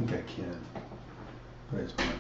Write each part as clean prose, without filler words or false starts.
think I can, but I just want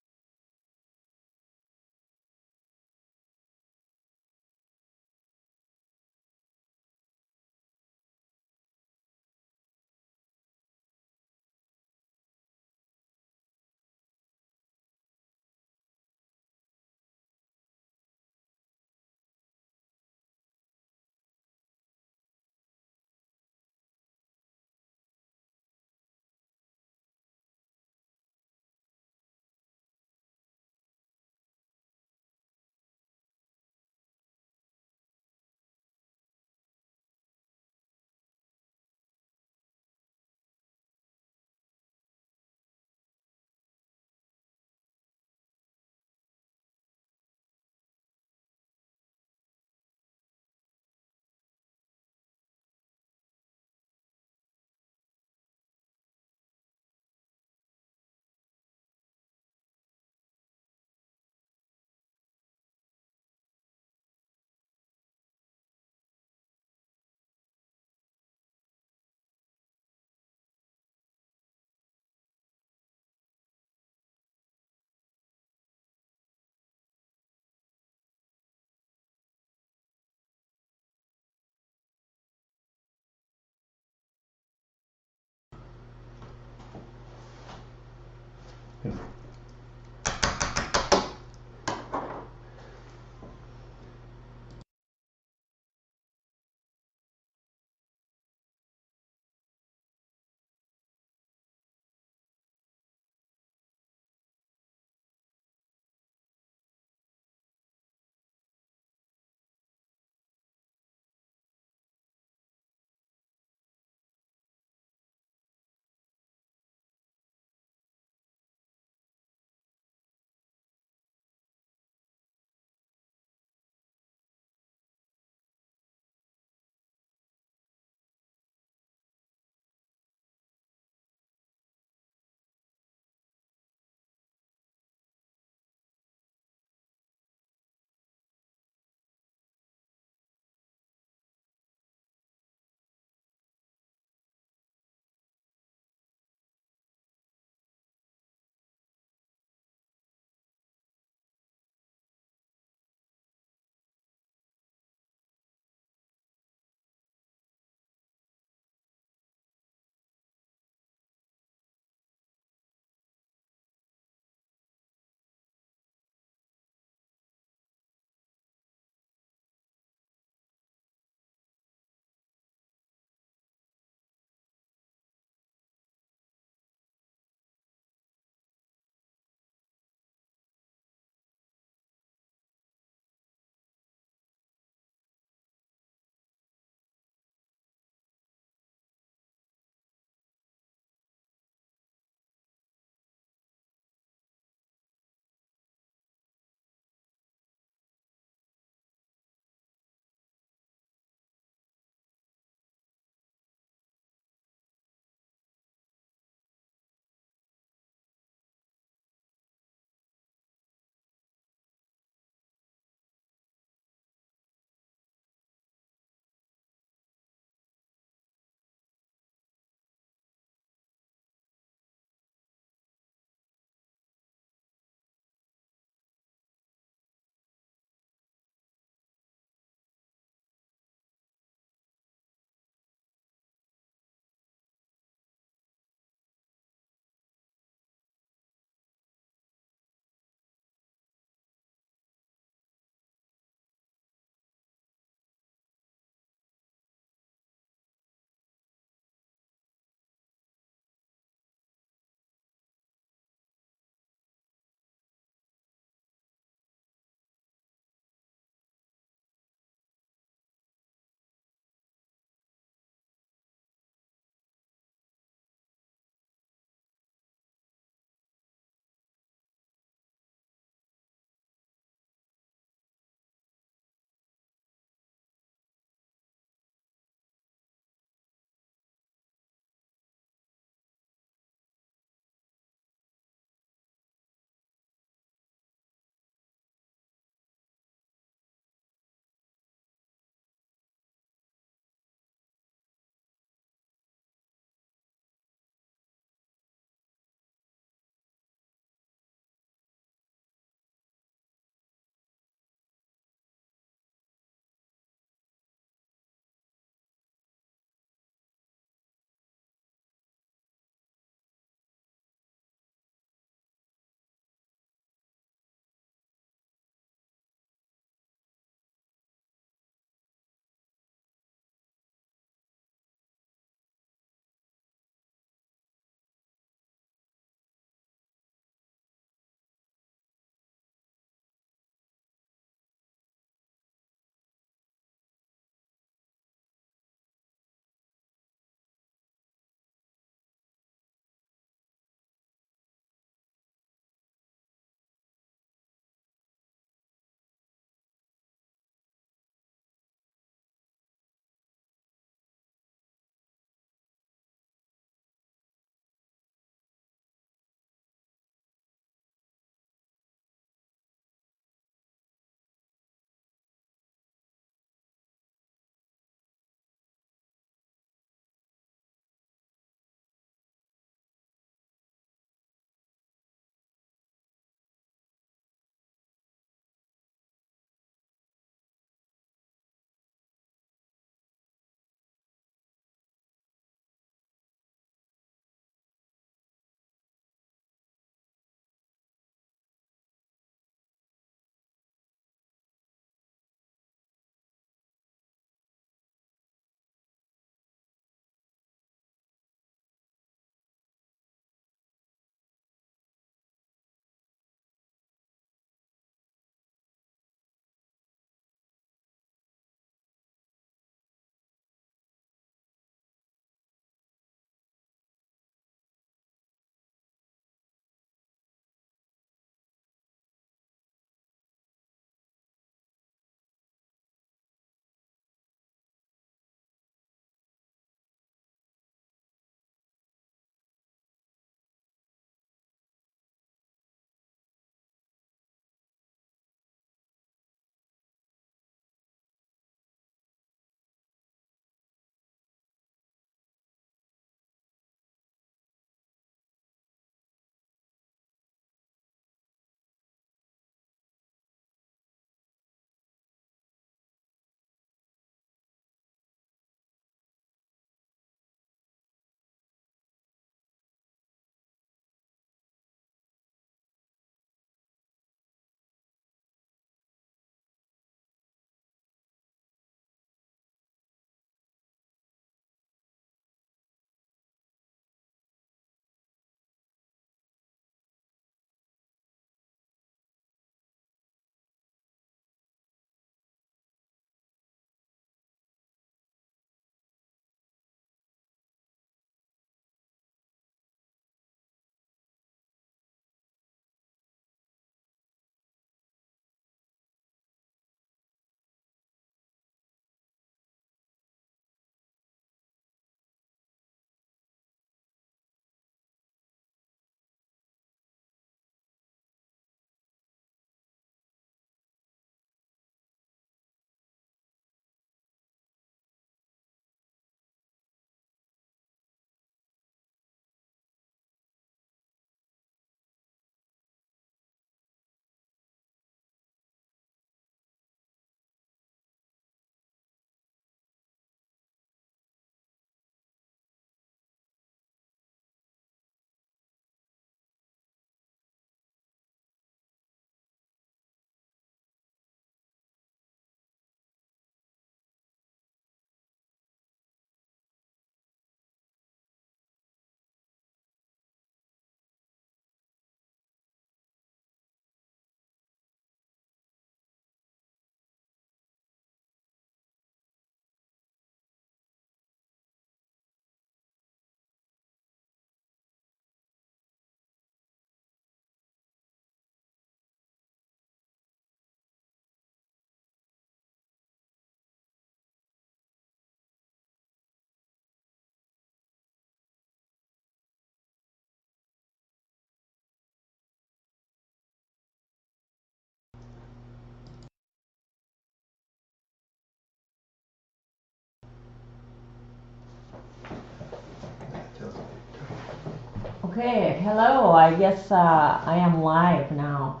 Okay, hello. I guess I am live now.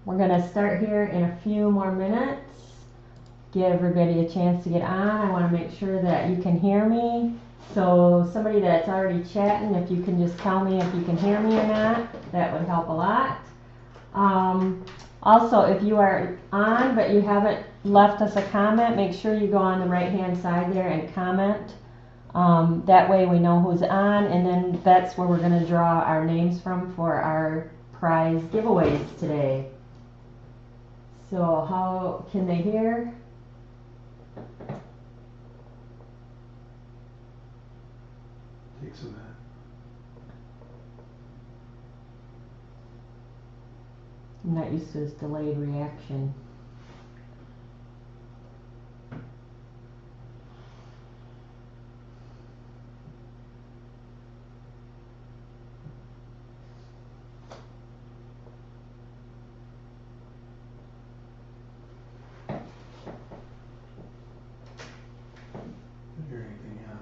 We're going to start here in a few more minutes. Give everybody a chance to get on. I want to make sure that you can hear me. So somebody that's already chatting, if you can just tell me if you can hear me or not, that would help a lot. Also, if you are on but you haven't left us a comment, make sure you go on the right hand side there and comment. That way we know who's on, and then that's where we're going to draw our names from for our prize giveaways today. So how can they hear? Takes a minute. I'm not used to this delayed reaction. Hear anything, yeah.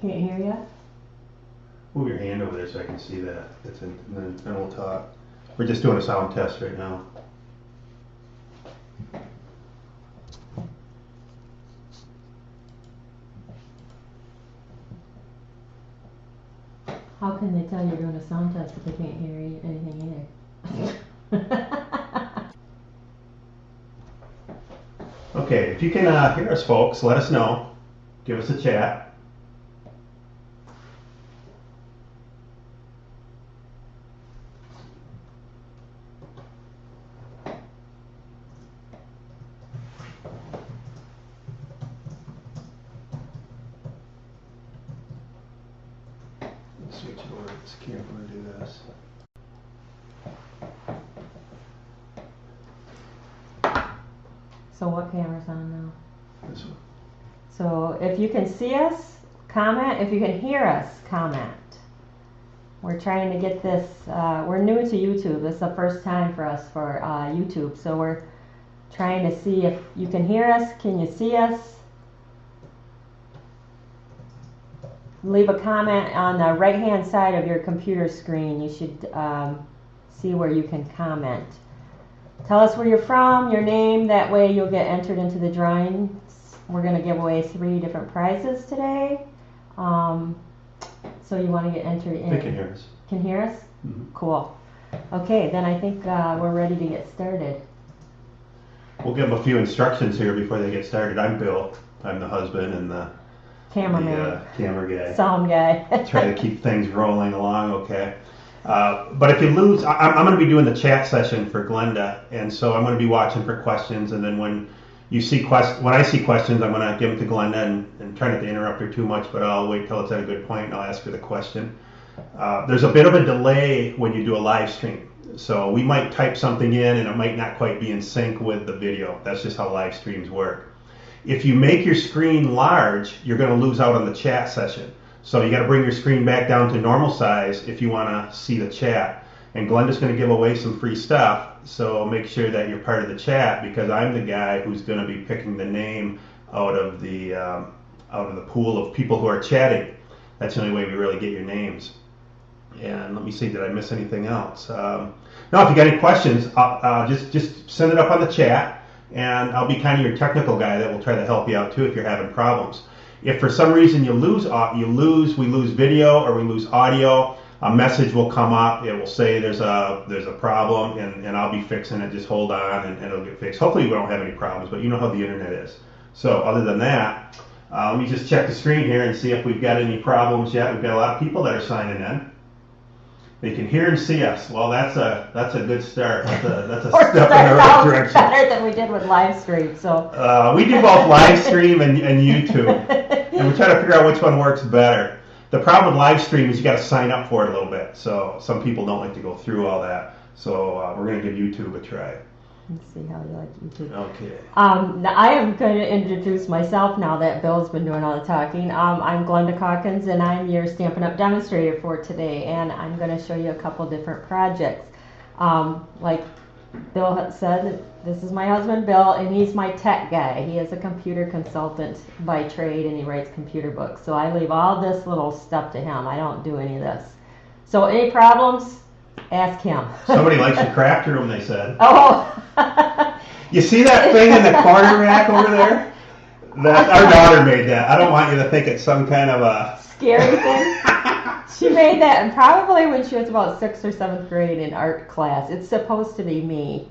Can't hear yet? Move your hand over there so I can see that. And then we'll talk. We're just doing a sound test right now. How can they tell you're doing a sound test if they can't hear anything either? Okay, if you can hear us, folks, let us know. Give us a chat. Switch it over to this camera and do this. So what camera's on now? This one. So if you can see us, comment. If you can hear us, comment. We're trying to get this, we're new to YouTube. This is the first time for us for YouTube. So we're trying to see if you can hear us. Can you see us? Leave a comment on the right hand side of your computer screen. You should see where you can comment. Tell us where you're from, your name, that way you'll get entered into the drawings. We're going to give away 3 different prizes today. So you want to get entered in. They can hear us. Can hear us? Mm-hmm. Cool. Okay, then I think we're ready to get started. We'll give them a few instructions here before they get started. I'm Bill. I'm the husband and the Cameraman. Camera guy. Sound guy. Try to keep things rolling along, okay. But if you lose, I'm going to be doing the chat session for Glenda, and so I'm going to be watching for questions, and then when I see questions, I'm going to give them to Glenda and try not to interrupt her too much, but I'll wait till it's at a good point and I'll ask her the question. There's a bit of a delay when you do a live stream, so we might type something in and it might not quite be in sync with the video. That's just how live streams work. If you make your screen large, you're going to lose out on the chat session. So you got to bring your screen back down to normal size if you want to see the chat. And Glenda's going to give away some free stuff, so make sure that you're part of the chat, because I'm the guy who's going to be picking the name out of the pool of people who are chatting. That's the only way we really get your names. And let me see, did I miss anything else? No, if you got any questions, just send it up on the chat, and I'll be kind of your technical guy that will try to help you out too if you're having problems. If for some reason we lose video or we lose audio, a message will come up. It will say there's a problem, and I'll be fixing it. Just hold on, and it'll get fixed. Hopefully we don't have any problems, but you know how the internet is. So other than that, let me just check the screen here and see if we've got any problems yet. We've got a lot of people that are signing in. They can hear and see us. Well, that's a good start. That's a step in the right direction. Better than we did with live stream. So we do both live stream and YouTube, and we try to figure out which one works better. The problem with live stream is you got to sign up for it a little bit. So some people don't like to go through all that. So we're going to give YouTube a try. Let's see how you like YouTube. Okay. Now I am going to introduce myself now that Bill's been doing all the talking. I'm Glenda Calkins, and I'm your Stampin' Up! Demonstrator for today, and I'm going to show you a couple different projects. Like Bill had said, this is my husband Bill, and he's my tech guy. He is a computer consultant by trade, and he writes computer books. So I leave all this little stuff to him. I don't do any of this. So any problems, ask him. Somebody likes your craft room, they said. Oh. You see that thing in the corner rack over there? Our daughter made that. I don't want you to think it's some kind of a scary thing. She made that, and probably when she was about 6th or 7th grade in art class. It's supposed to be me.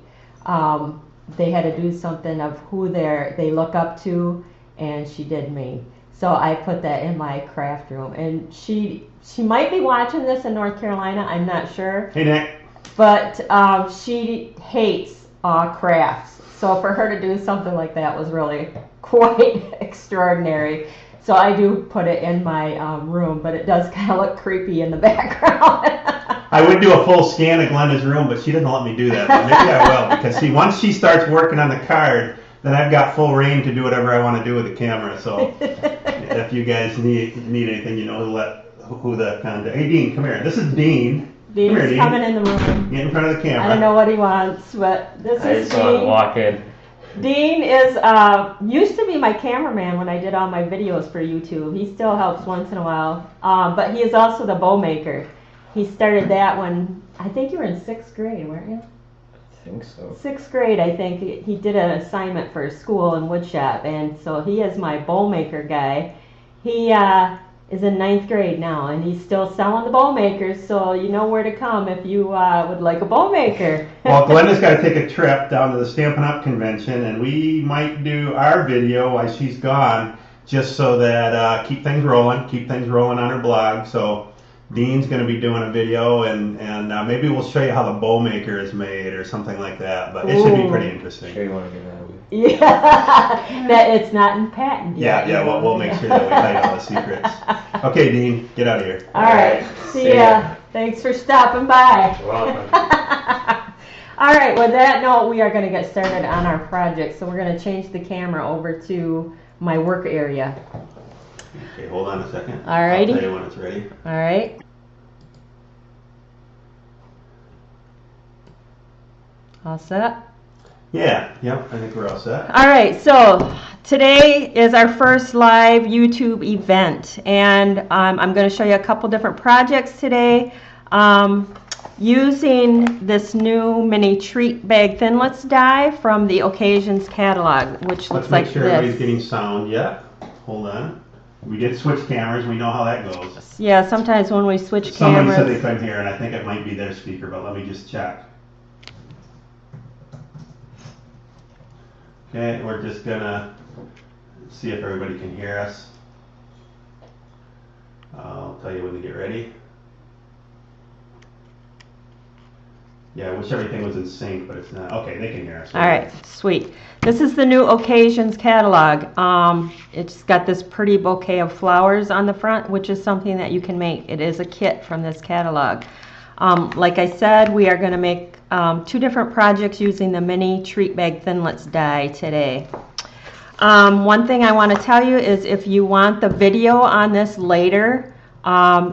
They had to do something of who they look up to, and she did me. So I put that in my craft room, and she might be watching this in North Carolina. I'm not sure. Hey, Nick. But she hates crafts. So for her to do something like that was really quite extraordinary. So I do put it in my room, but it does kind of look creepy in the background. I would do a full scan of Glenda's room, but she doesn't let me do that. But maybe I will, because see, once she starts working on the card, then I've got full reign to do whatever I want to do with the camera. So if you guys need anything, you know who the contact. Hey, Dean, come here. This is Dean. Dean's here, Dean. Coming in the room. Get in front of the camera. I don't know what he wants, but this is Dean. I just want to walk in. Dean is used to be my cameraman when I did all my videos for YouTube. He still helps once in a while, but he is also the bow maker. He started that when I think you were in 6th grade, weren't you? I think so. 6th grade, I think. He did an assignment for school in woodshop, and so he is my bow maker guy. He is in 9th grade now, and he's still selling the bow makers, so you know where to come if you would like a bow maker. Well, Glenda's got to take a trip down to the Stampin' Up convention, and we might do our video while she's gone, just so that keep things rolling on her blog. So Dean's going to be doing a video, and maybe we'll show you how the bow maker is made or something like that, but it should be pretty interesting. Sure you want to get that away. Yeah, that it's not in patent yet. Yeah, we'll make sure that we hide all the secrets. Okay, Dean, get out of here. All right. See ya. Thanks for stopping by. You're welcome. All right, with that note, we are going to get started on our project. So we're going to change the camera over to my work area. Okay, hold on a second. All righty. I'll tell you when it's ready. All right. All set? Yeah, yep, I think we're all set. All right, so today is our first live YouTube event, and I'm going to show you a couple different projects today using this new mini treat bag thinlits die from the Occasions catalog, which looks like Let's this. make sure everybody's getting sound. Yeah, hold on. We did switch cameras. We know how that goes. Yeah, sometimes when we switch Somebody cameras. said they couldn't hear, and I think it might be their speaker, but let me just check. Okay, we're just gonna see if everybody can hear us. I'll tell you when to get ready. Yeah, I wish everything was in sync, but it's not. Okay, they can hear us. All right, sweet. This is the new Occasions catalog. It's got this pretty bouquet of flowers on the front, which is something that you can make. It is a kit from this catalog. Like I said, we are going to make 2 different projects using the mini treat bag thinlits die today. One thing I want to tell you is if you want the video on this later,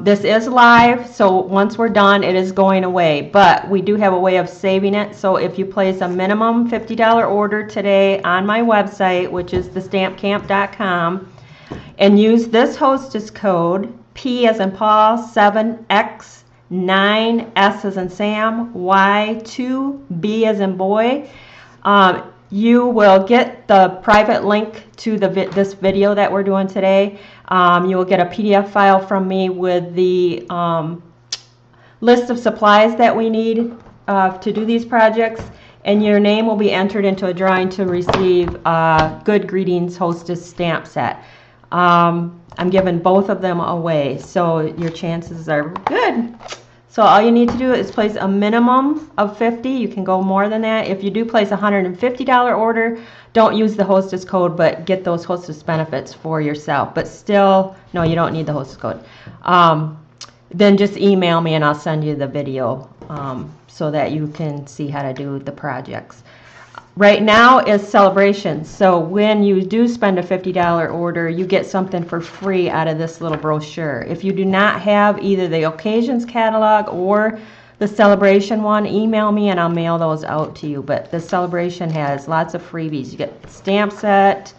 this is live, so once we're done, it is going away. But we do have a way of saving it, so if you place a minimum $50 order today on my website, which is thestampcamp.com, and use this hostess code, P as in Paul, 7X, 9, S as in Sam, Y, 2, B as in boy, you will get the private link to this video that we're doing today. You will get a PDF file from me with the list of supplies that we need to do these projects, and your name will be entered into a drawing to receive a Good Greetings Hostess stamp set. I'm giving both of them away, so your chances are good. So all you need to do is place a minimum of $50. You can go more than that. If you do place a $150 order, don't use the hostess code, but get those hostess benefits for yourself. But still, no, you don't need the hostess code. Then just email me and I'll send you the video so that you can see how to do the projects. Right now is celebration, so when you do spend a $50 order, you get something for free out of this little brochure. If you do not have either the Occasions catalog or the celebration one, email me and I'll mail those out to you. But the celebration has lots of freebies. You get stamp set,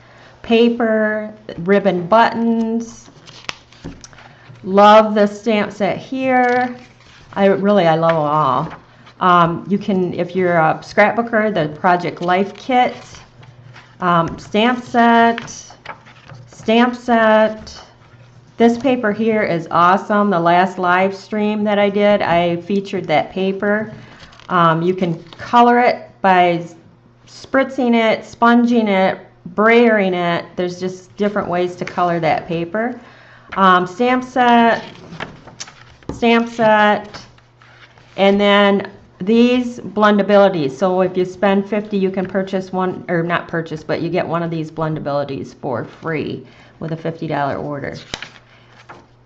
paper, ribbon buttons. Love the stamp set here. I love them all. You can, if you're a scrapbooker, the Project Life Kit, stamp set. This paper here is awesome. The last live stream that I did, I featured that paper. You can color it by spritzing it, sponging it, brayering it. There's just different ways to color that paper. Stamp set, and then these blendabilities. So if you spend $50, you can purchase one, or not purchase, but you get one of these blendabilities for free with a $50 order.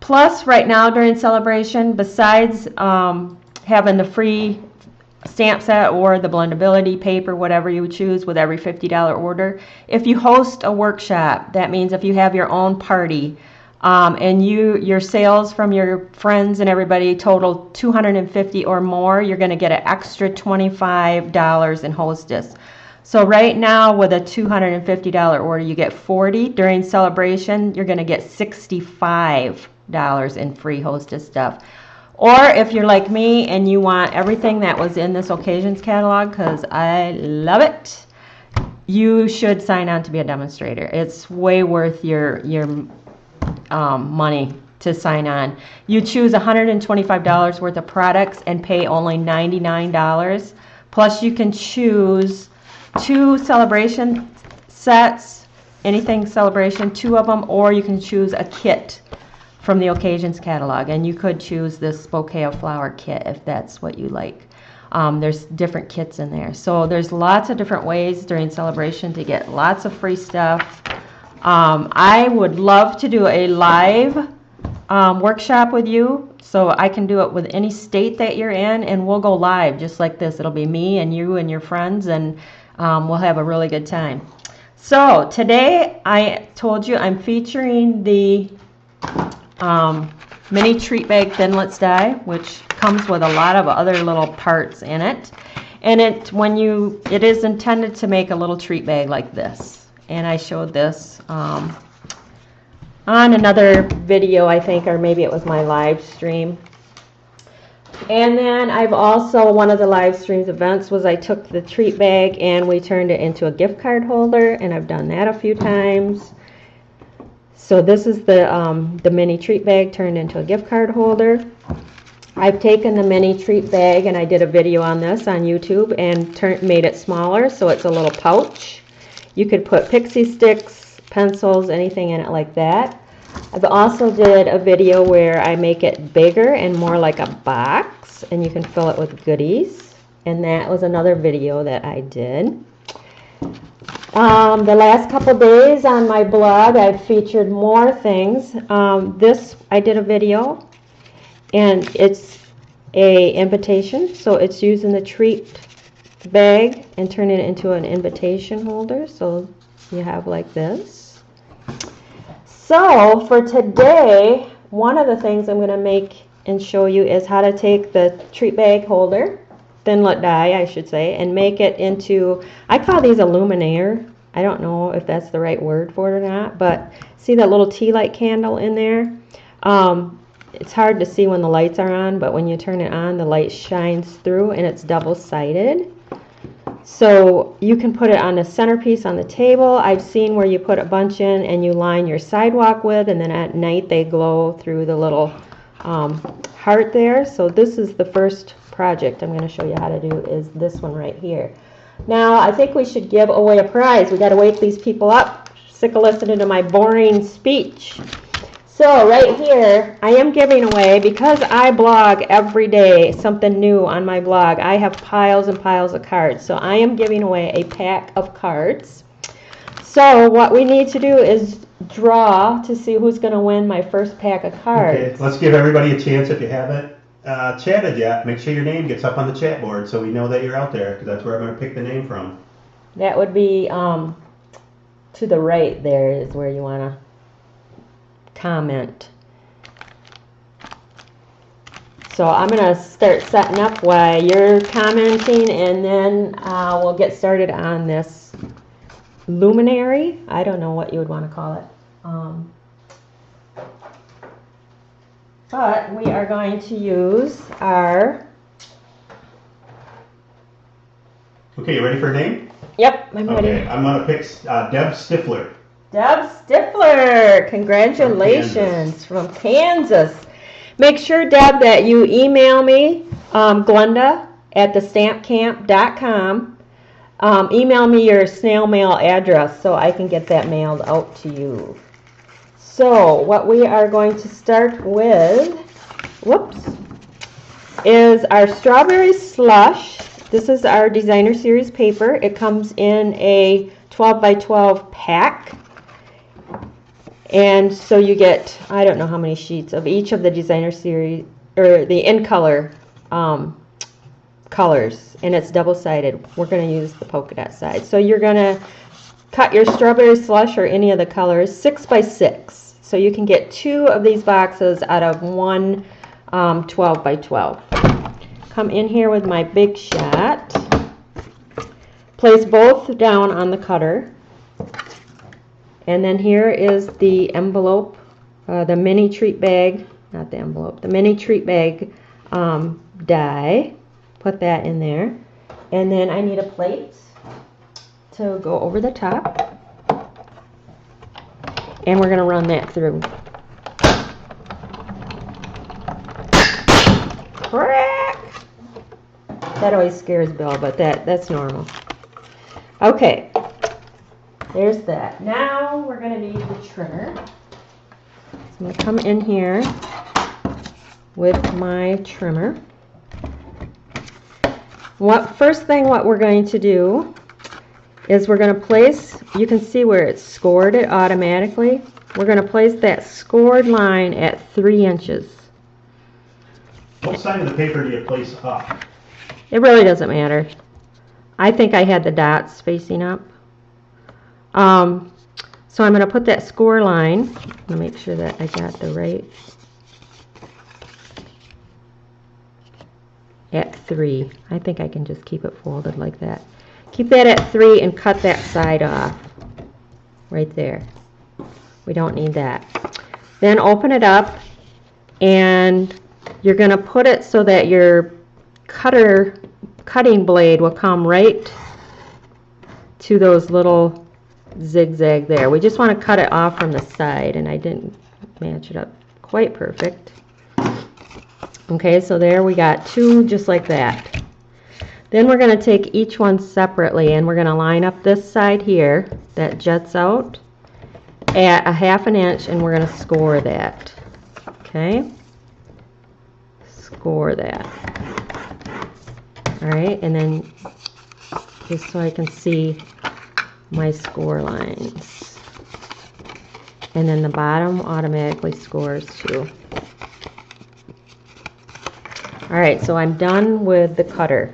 Plus, right now during celebration, besides having the free stamp set or the blendability paper, whatever you would choose with every $50 order, if you host a workshop, that means if you have your own party, and your sales from your friends and everybody total $250 or more, you're going to get an extra $25 in hostess. So right now with a $250 order, you get 40. During celebration, you're going to get $65 in free hostess stuff. Or if you're like me and you want everything that was in this occasions catalog, because I love it, you should sign on to be a demonstrator. It's way worth your money to sign on. You choose $125 worth of products and pay only $99. Plus you can choose 2 celebration sets, anything celebration, 2 of them, or you can choose a kit from the occasions catalog, and you could choose this bouquet of flower kit if that's what you like. There's different kits in there, so there's lots of different ways during celebration to get lots of free stuff. I would love to do a live workshop with you, so I can do it with any state that you're in, and we'll go live just like this. It'll be me and you and your friends, and we'll have a really good time. So today I told you I'm featuring the mini treat bag Thinlits die, which comes with a lot of other little parts in it. And it is intended to make a little treat bag like this. And I showed this on another video, I think, or maybe it was my live stream. And then I've also, one of the live streams events was I took the treat bag and we turned it into a gift card holder, and I've done that a few times. So this is the mini treat bag turned into a gift card holder. I've taken the mini treat bag, and I did a video on this on YouTube, and made it smaller so it's a little pouch. You could put pixie sticks, pencils, anything in it like that. I've also did a video where I make it bigger and more like a box, and you can fill it with goodies. And that was another video that I did. The last couple days on my blog, I've featured more things. This, I did a video, and it's a invitation. So it's using the treat bag and turning it into an invitation holder. So you have like this. So for today, one of the things I'm going to make and show you is how to take the treat bag holder, Thinlit die, I should say, and make it into, I call these a luminaire. I don't know if that's the right word for it or not, but see that little tea light candle in there? It's hard to see when the lights are on, but when you turn it on, the light shines through, and it's double-sided. So you can put it on the centerpiece on the table. I've seen where you put a bunch in and you line your sidewalk with, and then at night they glow through the little heart there. So this is the first project I'm going to show you how to do, is this one right here. Now I think we should give away a prize. We got to wake these people up. Sick of listening to my boring speech. So right here, I am giving away, because I blog every day, something new on my blog. I have piles and piles of cards. So I am giving away a pack of cards. So what we need to do is draw to see who's going to win my first pack of cards. Okay, let's give everybody a chance. If you haven't chatted yet, make sure your name gets up on the chat board so we know that you're out there, because that's where I'm going to pick the name from. That would be to the right there is where you want to comment. So I'm going to start setting up while you're commenting, and then we'll get started on this luminary. I don't know what you would want to call it. But we are going to use our... Okay, you ready for a name? Yep, I'm ready. Okay, I'm going to pick Deb Stifler. Deb Stifler, congratulations, from Kansas. Make sure, Deb, that you email me, Glenda at thestampcamp.com. Email me your snail mail address so I can get that mailed out to you. So what we are going to start with, is our strawberry slush. This is our designer series paper. It comes in a 12 by 12 pack. And so you get, I don't know how many sheets of each of the designer series, or the in color colors. And it's double-sided. We're going to use the polka dot side. So you're going to cut your strawberry slush or any of the colors 6 by 6. So you can get 2 of these boxes out of one 12 by 12. Come in here with my big shot. Place both down on the cutter. And then here is the envelope, the mini treat bag, not the envelope, the mini treat bag die. Put that in there. And then I need a plate to go over the top. And we're going to run that through. Crack! That always scares Bill, but that's normal. Okay. There's that. Now we're going to need the trimmer. So I'm going to come in here with my trimmer. First thing what we're going to do is we're going to place, you can see where it's scored it automatically. We're going to place that scored line at 3 inches. What side of the paper do you place up? It really doesn't matter. I think I had the dots facing up. So I'm going to put that score line. I'm going to make sure that I got the right. At 3. I think I can just keep it folded like that. Keep that at 3 and cut that side off. Right there. We don't need that. Then open it up and you're going to put it so that your cutting blade will come right to those little zigzag there. We just want to cut it off from the side, and I didn't match it up quite perfect. Okay, so there we got 2 just like that. Then we're going to take each one separately, and we're going to line up this side here that juts out at 1/2 inch, and we're going to score that. Okay, score that. All right, and then just so I can see my score lines. And then the bottom automatically scores too. Alright, so I'm done with the cutter.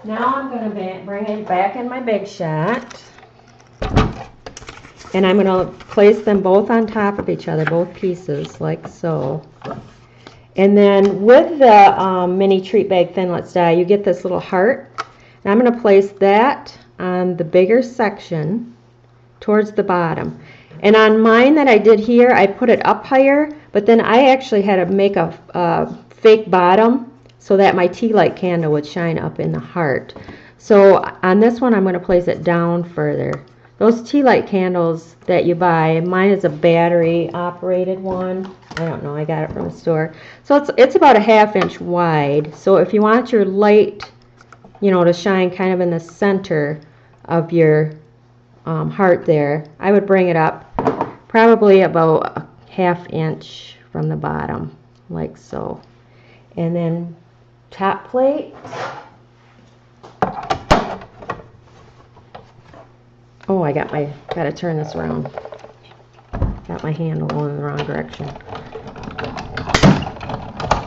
Now I'm going to bring it back in my big shot. And I'm going to place them both on top of each other, both pieces, like so. And then with the mini treat bag thinlits die, you get this little heart. And I'm going to place that on the bigger section towards the bottom. And on mine that I did here, I put it up higher, but then I actually had to make a fake bottom so that my tea light candle would shine up in the heart. So on this one, I'm going to place it down further. Those tea light candles that you buy, mine is a battery operated one. I don't know, I got it from the store. So it's about 1/2 inch wide. So if you want your light, you know, to shine kind of in the center of your heart there, I would bring it up probably about 1/2 inch from the bottom, like so. And then top plate. Oh, I gotta turn this around. Got my handle going in the wrong direction.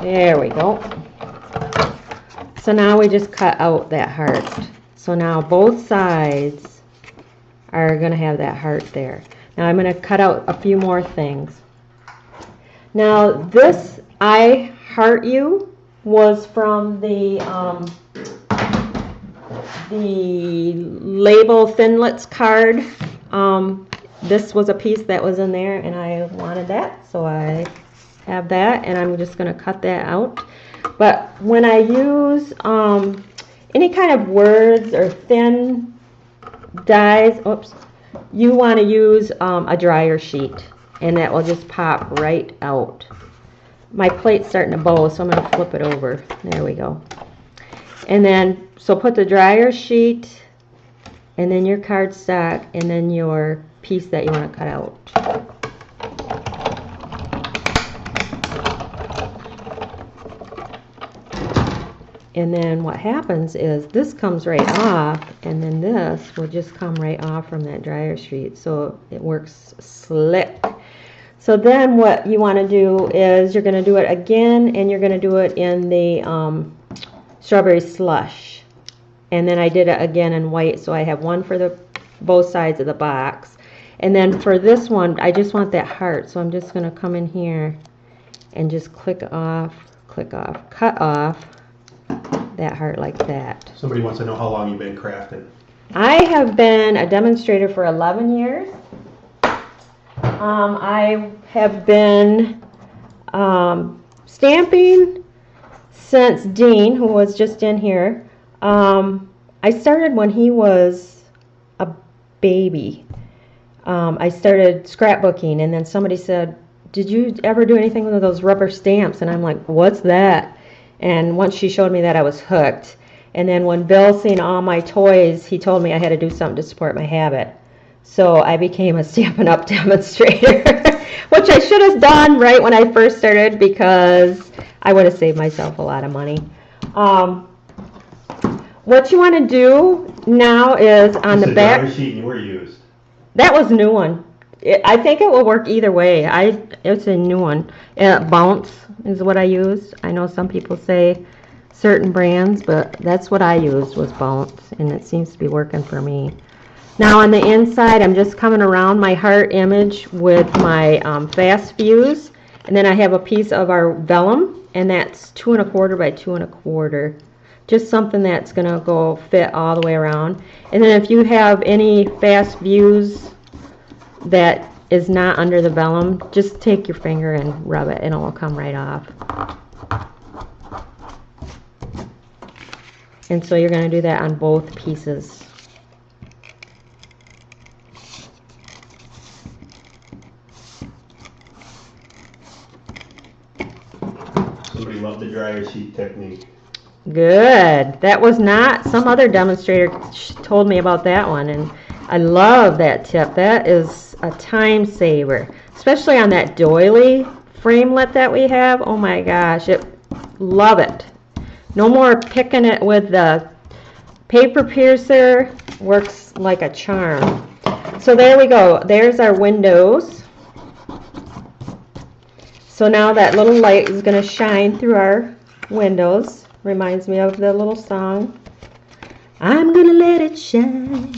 There we go. So now we just cut out that heart. So now both sides are going to have that heart there. Now I'm going to cut out a few more things. Now this I Heart You was from the label Thinlits card. This was a piece that was in there and I wanted that, so I have that, and I'm just going to cut that out. But when I use any kind of words or thin dies, oops, you want to use a dryer sheet, and that will just pop right out. My plate's starting to bow, so I'm going to flip it over. There we go. And then, so put the dryer sheet, and then your cardstock, and then your piece that you want to cut out. And then what happens is this comes right off, and then this will just come right off from that dryer sheet, so it works slick. So then what you want to do is you're going to do it again, and you're going to do it in the strawberry slush. And then I did it again in white, so I have one for the both sides of the box. And then for this one, I just want that heart, so I'm just going to come in here and just click off, cut off that heart like that. Somebody wants to know how long you've been crafting. I have been a demonstrator for 11 years. I have been stamping since Dean, who was just in here. I started when he was a baby. I started scrapbooking, and then somebody said, "Did you ever do anything with those rubber stamps?" And I'm like, "What's that?" And once she showed me that, I was hooked. And then when Bill seen all my toys, he told me I had to do something to support my habit. So I became a Stampin' Up demonstrator, which I should have done right when I first started, because I would have saved myself a lot of money. What you want to do now is on the back. Dryer sheet you were used. That was a new one. I think it will work either way. It's a new one. Bounce is what I use. I know some people say certain brands, but that's what I used, was Bounce, and it seems to be working for me. Now on the inside, I'm just coming around my heart image with my fast fuse, and then I have a piece of our vellum, and that's 2 1/4 by 2 1/4. Just something that's gonna go fit all the way around. And then if you have any fast fuse that is not under the vellum, just take your finger and rub it and it will come right off. And so you're going to do that on both pieces. Somebody loved the dryer sheet technique. Good. That was not, some other demonstrator told me about that one, and I love that tip. That is a time saver, especially on that doily framelit that we have. Oh my gosh, love it. No more picking it with the paper piercer. Works like a charm. So there we go. There's our windows. So now that little light is going to shine through our windows. Reminds me of the little song, I'm gonna let it shine.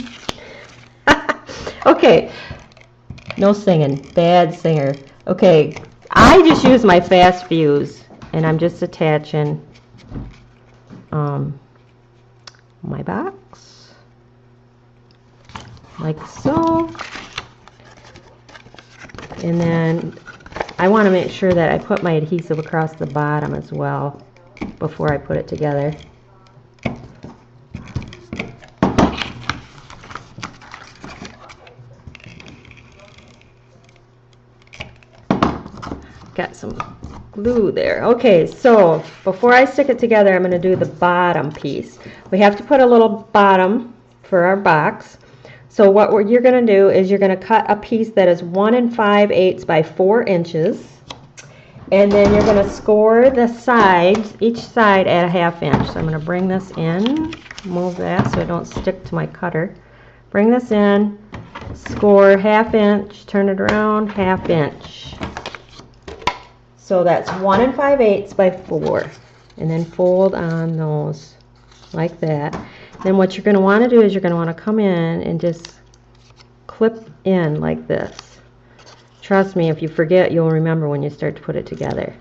Okay, no singing, bad singer. Okay, I just use my fast fuse, and I'm just attaching my box like so. And then I want to make sure that I put my adhesive across the bottom as well before I put it together. Got some glue there. Okay, so before I stick it together, I'm going to do the bottom piece. We have to put a little bottom for our box. So what you're going to do is you're going to cut a piece that is 1 5/8 by 4 inches. And then you're going to score the sides, each side at a 1/2 inch. So I'm going to bring this in, move that so it don't stick to my cutter. Bring this in, score 1/2 inch, turn it around, 1/2 inch. So that's 1 5/8 by 4. And then fold on those like that. Then what you're going to want to do is you're going to want to come in and just clip in like this. Trust me, if you forget, you'll remember when you start to put it together.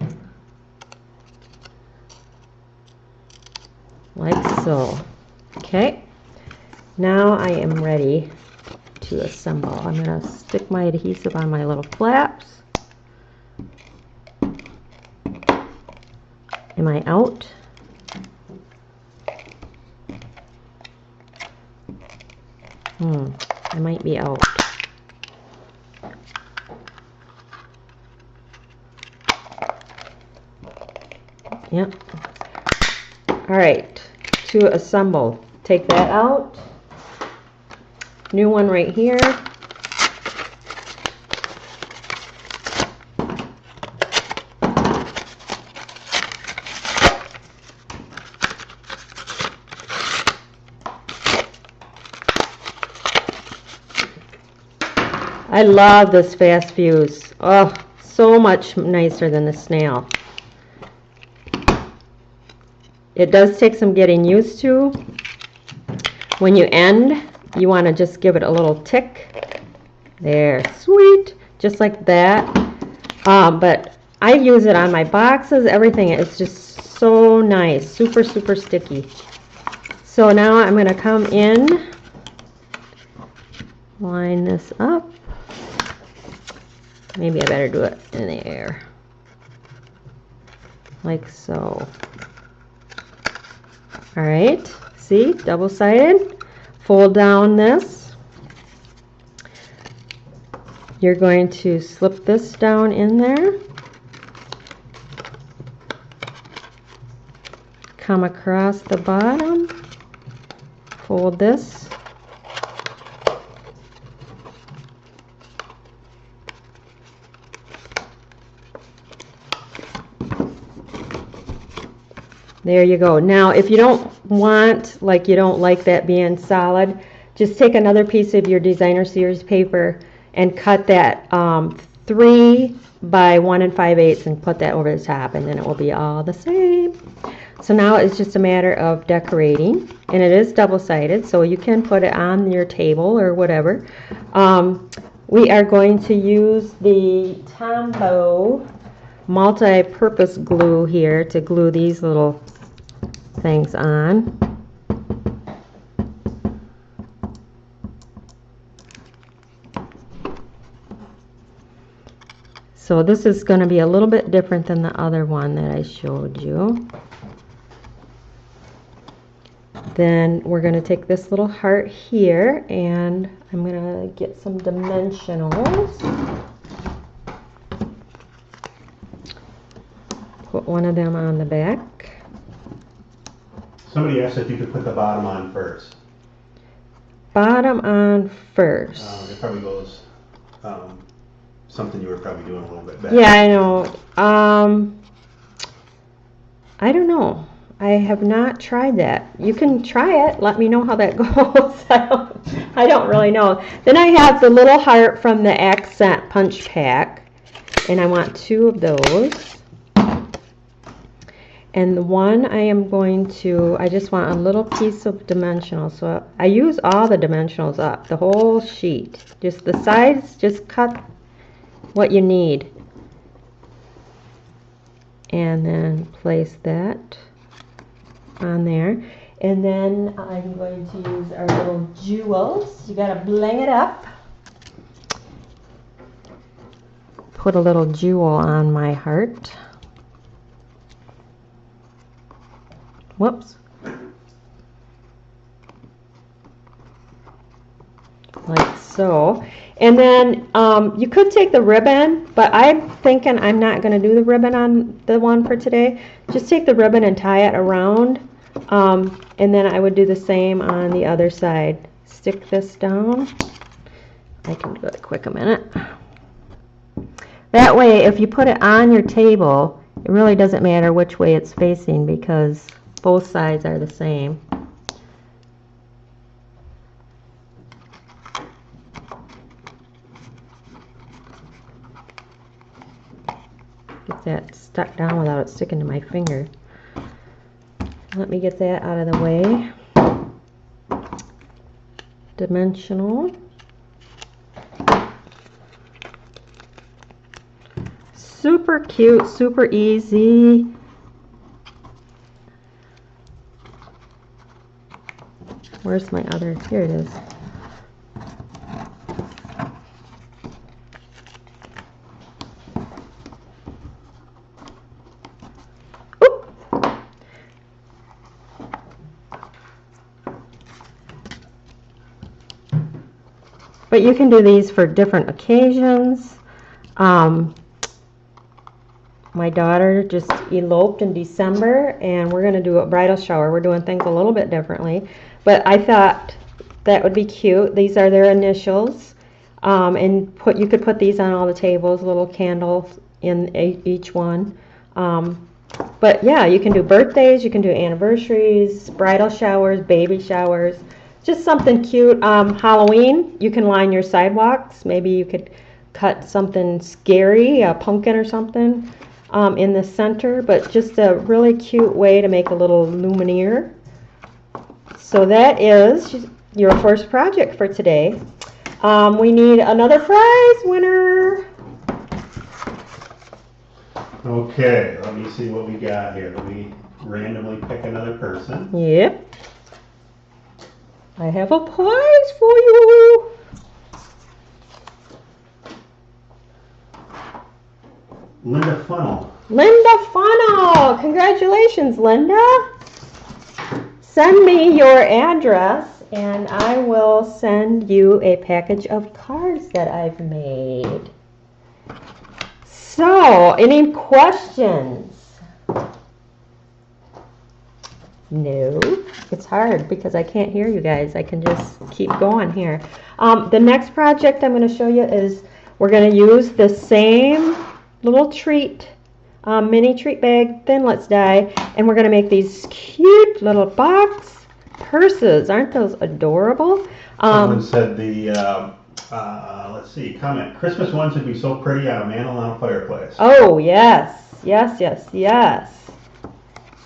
Like so. Okay. Now I am ready to assemble. I'm going to stick my adhesive on my little flaps. Am I out? I might be out. Yep. All right, to assemble. Take that out. New one right here. I love this fast fuse. Oh, so much nicer than the snail. It does take some getting used to. When you end, you want to just give it a little tick. There, sweet, just like that. But I use it on my boxes, everything. It's just so nice, super, super sticky. So now I'm going to come in, line this up. Maybe I better do it in the air, like so. All right, see, double-sided. Fold down this. You're going to slip this down in there. Come across the bottom. Fold this. There you go. Now, if you don't want, like you don't like that being solid, just take another piece of your designer series paper and cut that 3 by 1 5/8 and put that over the top, and then it will be all the same. So now it's just a matter of decorating, and it is double-sided, so you can put it on your table or whatever. We are going to use the Tombow multi-purpose glue here to glue these little things on. So this is going to be a little bit different than the other one that I showed you. Then we're going to take this little heart here, and I'm going to get some dimensionals. Put one of them on the back. Somebody asked if you could put the bottom on first. Bottom on first. It probably goes something you were probably doing a little bit better. Yeah, I know. I don't know. I have not tried that. You can try it. Let me know how that goes. I don't really know. Then I have the little heart from the Accent Punch Pack, and I want 2 of those. And the one I just want a little piece of dimensional. So I use all the dimensionals up, the whole sheet. Just the sides, just cut what you need. And then place that on there. And then I'm going to use our little jewels. You gotta bling it up. Put a little jewel on my heart. Whoops. Like so. And then you could take the ribbon, but I'm thinking I'm not going to do the ribbon on the one for today. Just take the ribbon and tie it around. And then I would do the same on the other side. Stick this down. I can do it quick a minute. That way, if you put it on your table, it really doesn't matter which way it's facing because both sides are the same. Get that stuck down without it sticking to my finger. Let me get that out of the way. Dimensional. Super cute, super easy. Where's my other? Here it is. Oop. But you can do these for different occasions. My daughter just eloped in December, and we're going to do a bridal shower. We're doing things a little bit differently, but I thought that would be cute. These are their initials, and you could put these on all the tables, little candles in each one. But yeah, you can do birthdays, you can do anniversaries, bridal showers, baby showers, just something cute. Halloween, you can line your sidewalks. Maybe you could cut something scary, a pumpkin or something. In the center, but just a really cute way to make a little luminaire. So that is your first project for today. We need another prize winner. Okay, let me see what we got here. Let me randomly pick another person. Yep. I have a prize for you. Linda Funnel. Linda Funnel! Congratulations, Linda. Send me your address and I will send you a package of cards that I've made. So, any questions? No. It's hard because I can't hear you guys. I can just keep going here. The next project I'm going to show you is we're going to use the same little treat, mini treat bag, Thinlits die, and we're going to make these cute little box purses. Aren't those adorable? Someone said let's see, comment, Christmas ones would be so pretty on a mantle on a fireplace. Oh, yes. Yes, yes, yes.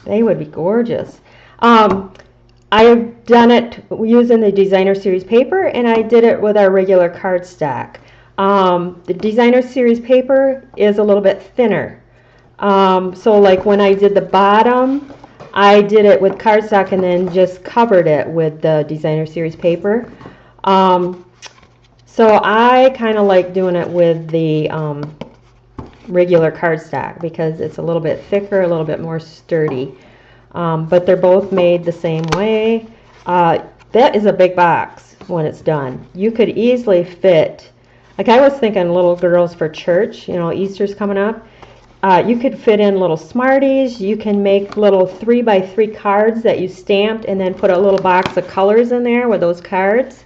They would be gorgeous. I've done it using the Designer Series paper, and I did it with our regular cardstock. The Designer Series paper is a little bit thinner. So like when I did the bottom, I did it with cardstock and then just covered it with the Designer Series paper. So I kind of like doing it with the regular cardstock because it's a little bit thicker, a little bit more sturdy. But they're both made the same way. That is a big box when it's done. You could easily fit, like I was thinking little girls for church, you know, Easter's coming up. You could fit in little Smarties. You can make little 3x3 cards that you stamped and then put a little box of colors in there with those cards.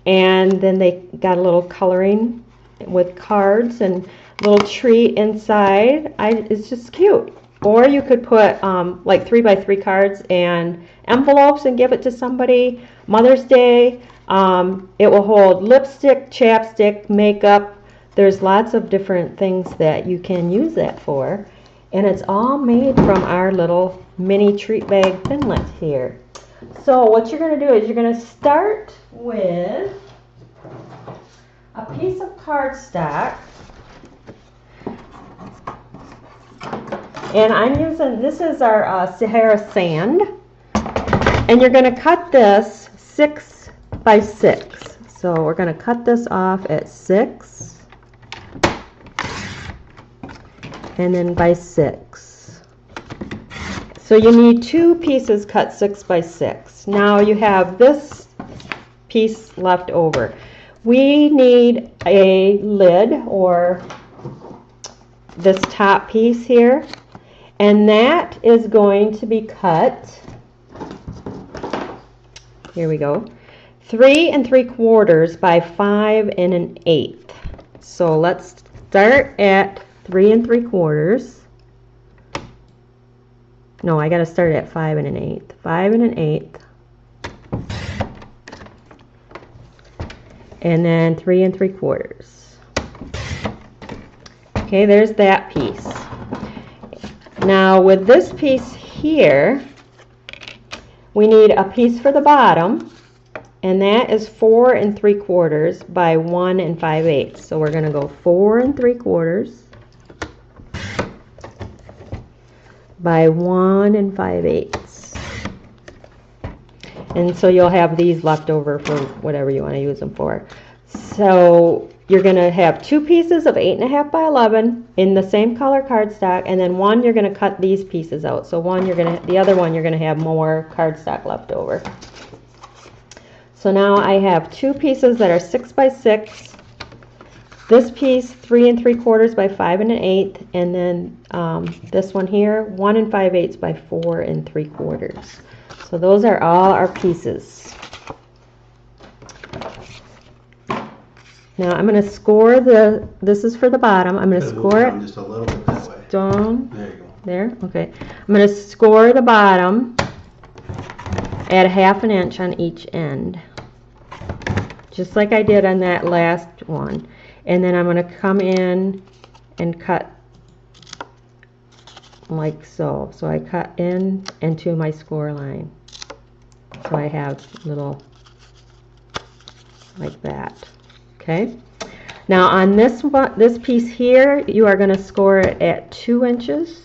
And then they got a little coloring with cards and little tree inside. It's just cute. Or you could put like 3x3 cards and envelopes and give it to somebody. Mother's Day. It will hold lipstick, chapstick, makeup. There's lots of different things that you can use that for. And it's all made from our little mini treat bag Thinlit here. So what you're going to do is you're going to start with a piece of cardstock. And I'm using, this is our Sahara sand. And you're going to cut this 6 by 6. So we're going to cut this off at 6. And then by 6. So you need 2 pieces cut 6 by 6. Now you have this piece left over. We need a lid or this top piece here. And that is going to be cut, here we go, 3 3/4 by 5 1/8. So let's start at 3 3/4. No, I got to start at 5 1/8. 5 1/8. And then 3 3/4. Okay, there's that piece. Now with this piece here, we need a piece for the bottom, and that is 4 3/4 by 1 5/8. So we're going to go 4 3/4 by 1 5/8. And so you'll have these left over for whatever you want to use them for. So you're going to have 2 pieces of 8 1/2 by 11 in the same color cardstock, and then one you're going to cut these pieces out. So one the other one you're going to have more cardstock left over. So now I have 2 pieces that are 6 by 6. This piece 3 3/4 by 5 1/8, and then this one here 1 5/8 by 4 3/4. So those are all our pieces. Now I'm going to score this is for the bottom. I'm going to score it just a little bit that way. down. There you go. There, okay. I'm going to score the bottom at 1/2 inch on each end, just like I did on that last one. And then I'm going to come in and cut like so. So I cut in into my score line. So I have little like that. Okay. Now on this piece here, you are going to score it at 2 inches.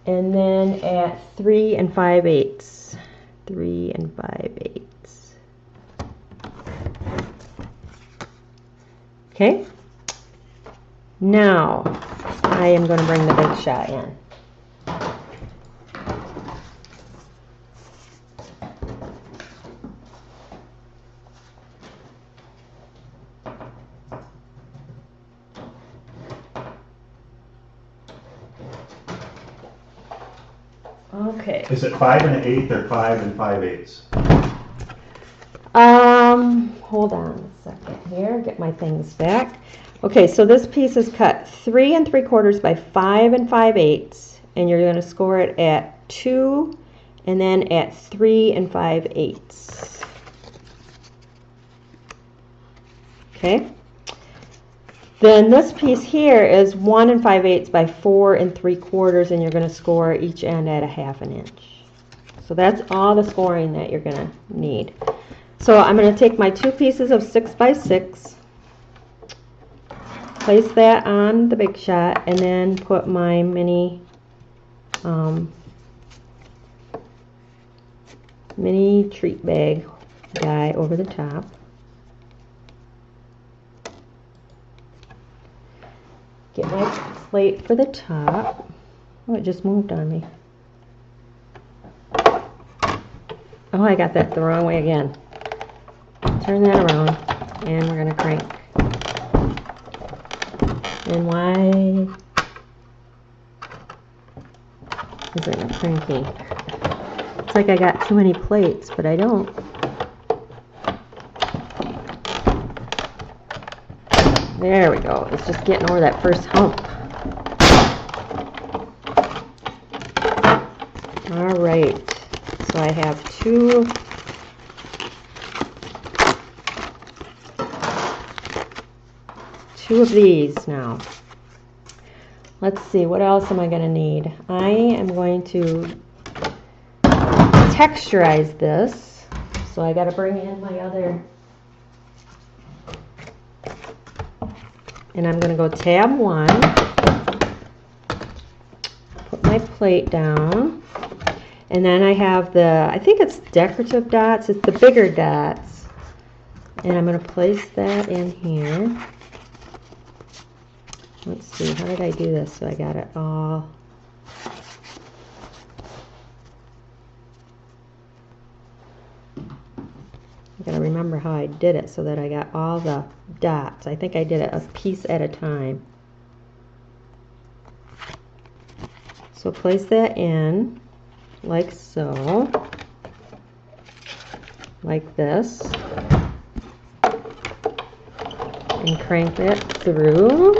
And then at 3 5/8. 3 5/8. Okay. Now I am going to bring the big shot in. Okay. Is it 5 1/8 or 5 5/8? Hold on a second here, get my things back. Okay, so this piece is cut 3 3/4 by 5 5/8, and you're going to score it at 2 and then at 3 5/8. Okay. Then this piece here is 1 5/8 by 4 3/4, and you're going to score each end at 1/2 inch. So that's all the scoring that you're going to need. So I'm going to take my 2 pieces of 6 by 6, place that on the big shot, and then put my mini treat bag die over the top. Get my plate for the top. Oh, it just moved on me. Oh, I got that the wrong way again. Turn that around, and we're going to crank. And why isn't it cranking? It's like I got too many plates, but I don't. There we go. It's just getting over that first hump. All right. So I have 2 of these now. Let's see, what else am I going to need? I am going to texturize this. So I got to bring in my other, and I'm going to go tab 1, put my plate down, and then I have I think it's decorative dots, it's the bigger dots, and I'm going to place that in here. Let's see, how did I do this so I got it all? I gotta remember how I did it so that I got all the dots. I think I did it a piece at a time. So place that in like so, like this, and crank it through.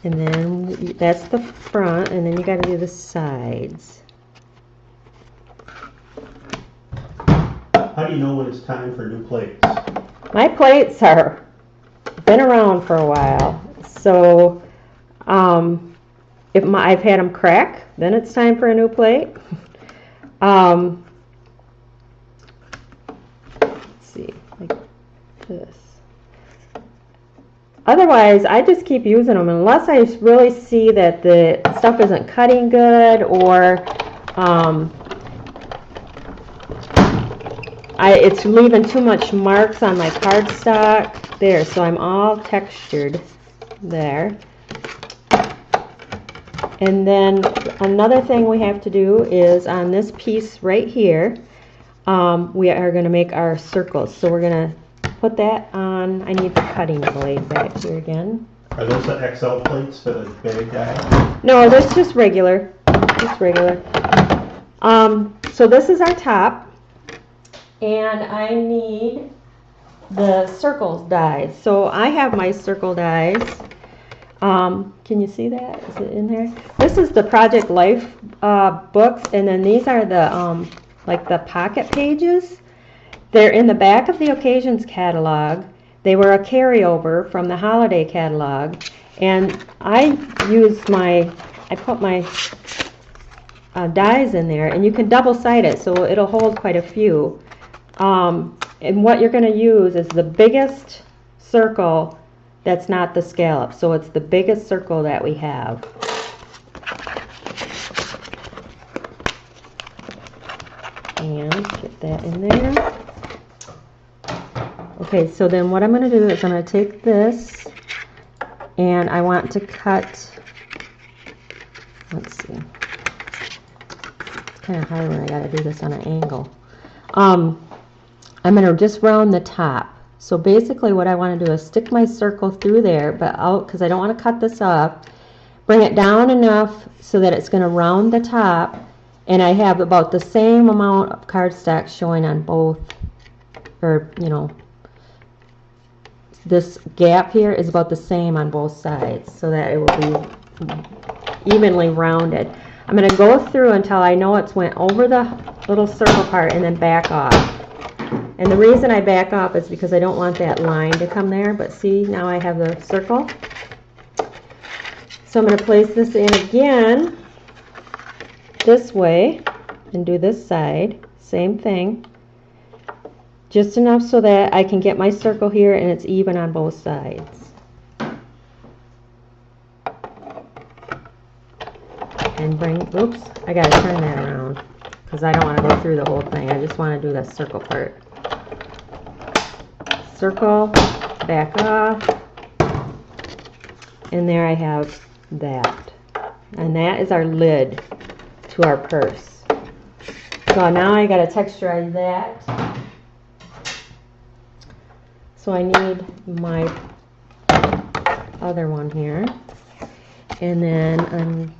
And then that's the front, and then you got to do the sides. How do you know when it's time for new plates? My plates are been around for a while, so if I've had them crack, then it's time for a new plate. Let's see, like this. Otherwise, I just keep using them unless I really see that the stuff isn't cutting good, or it's leaving too much marks on my cardstock there. So I'm all textured there. And then another thing we have to do is on this piece right here, we are going to make our circles. So we're going to put that on. I need the cutting blade back here again. Are those the XL plates for the big guy? No, that's just regular. Just regular. So this is our top. And I need the circles dies. So I have my circle dies. Can you see that? Is it in there? This is the Project Life books, and then these are the like the pocket pages. They're in the back of the Occasions catalog. They were a carryover from the holiday catalog, and I put my dies in there, and you can double-side it, so it'll hold quite a few. And what you're going to use is the biggest circle that's not the scallop. So it's the biggest circle that we have. And get that in there. Okay, so then what I'm going to do is I'm going to take this and I want to cut, let's see, it's kind of hard when I got to do this on an angle. I'm going to just round the top. So basically what I want to do is stick my circle through there, but out, because I don't want to cut this off, bring it down enough so that it's going to round the top, and I have about the same amount of cardstock showing on both, or you know, this gap here is about the same on both sides so that it will be evenly rounded. I'm going to go through until I know it's went over the little circle part and then back off. And the reason I back off is because I don't want that line to come there, but see, now I have the circle. So I'm going to place this in again this way and do this side, same thing, just enough so that I can get my circle here and it's even on both sides. And bring, oops, I got to turn that around because I don't want to go through the whole thing. I just want to do the circle part. Circle, back off, and there I have that. And that is our lid to our purse. So now I got to texturize that. So I need my other one here. And then I'm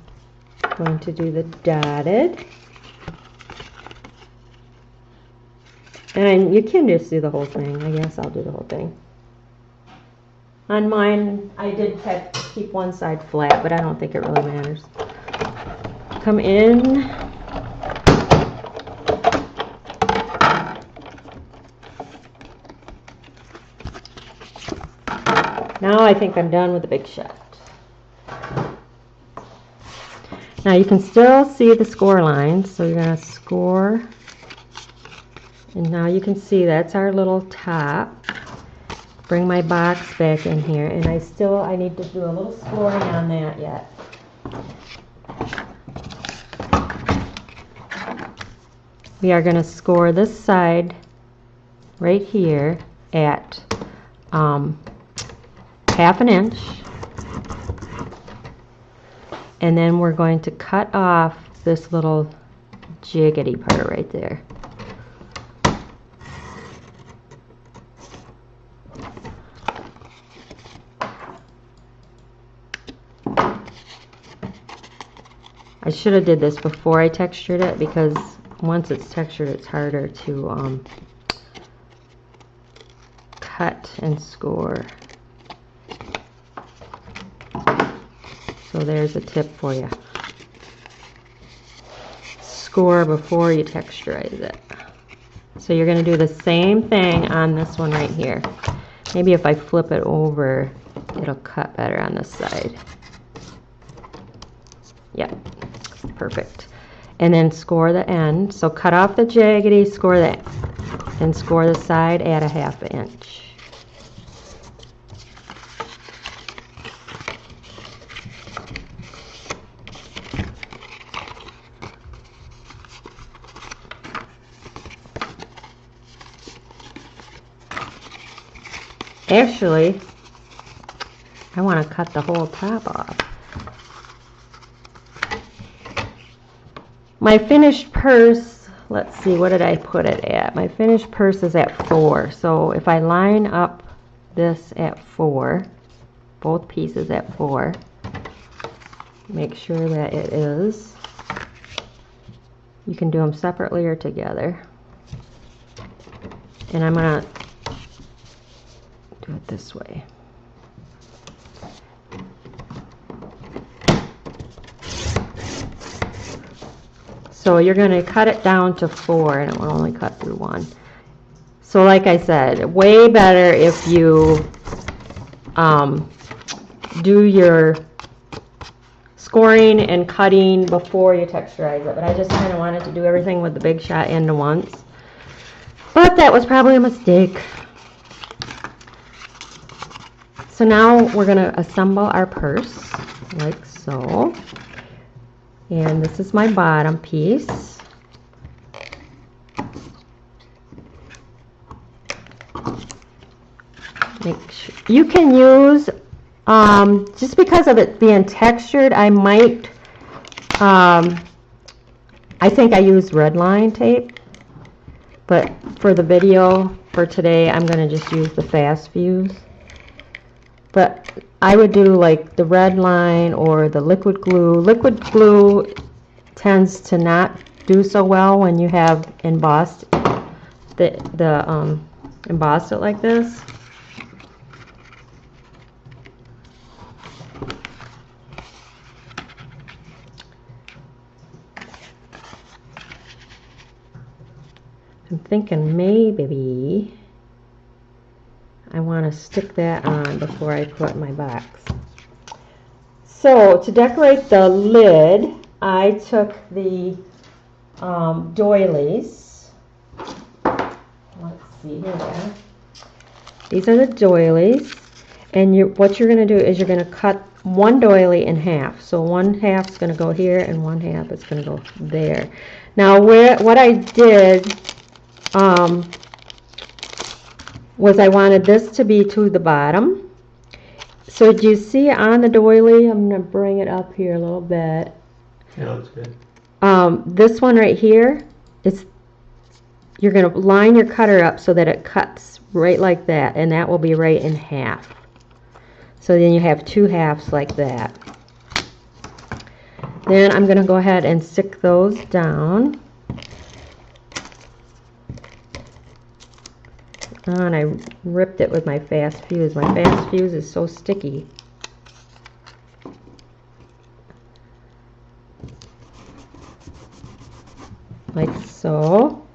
going to do the dotted. And you can just do the whole thing. I guess I'll do the whole thing. On mine, I did keep one side flat, but I don't think it really matters. Come in. Now I think I'm done with the big shot. Now you can still see the score lines, so you're going to score. And now you can see that's our little top. Bring my box back in here, and I need to do a little scoring on that yet. We are going to score this side right here at half an inch, and then we're going to cut off this little jiggity part right there. I should have did this before I textured it, because once it's textured it's harder to cut and score. So there's a tip for you. Score before you texturize it. So you're going to do the same thing on this one right here. Maybe if I flip it over, it'll cut better on this side. Yep. Perfect. And then score the end. So cut off the jaggedy, score that, and score the side at a half inch. Actually, I want to cut the whole top off. my finished purse, let's see, what did I put it at? My finished purse is at 4. So if I line up this at 4, both pieces at 4, make sure that it is. You can do them separately or together. And I'm going to do it this way. So you're going to cut it down to 4, and it will only cut through 1. So like I said, way better if you do your scoring and cutting before you texturize it. But I just kind of wanted to do everything with the Big Shot end at once. But that was probably a mistake. So now we're going to assemble our purse like so. And this is my bottom piece. Make sure you can use, just because of it being textured, I might, I think I used red line tape, but for the video for today, I'm going to just use the fast fuse. But I would do like the red line or the liquid glue. Liquid glue tends to not do so well when you have embossed embossed it like this. I'm thinking maybe I want to stick that on before I put my box. So to decorate the lid, I took the doilies. Let's see, here they are. These are the doilies, and what you're going to do is you're going to cut one doily in half. So one half is going to go here, and one half is going to go there. Now, what I did was I wanted this to be to the bottom. So do you see on the doily, I'm going to bring it up here a little bit. Yeah, looks good. This one right here, you're going to line your cutter up so that it cuts right like that, and that will be right in half. So then you have 2 halves like that. Then I'm going to go ahead and stick those down. And I ripped it with my fast fuse. My fast fuse is so sticky. Like so.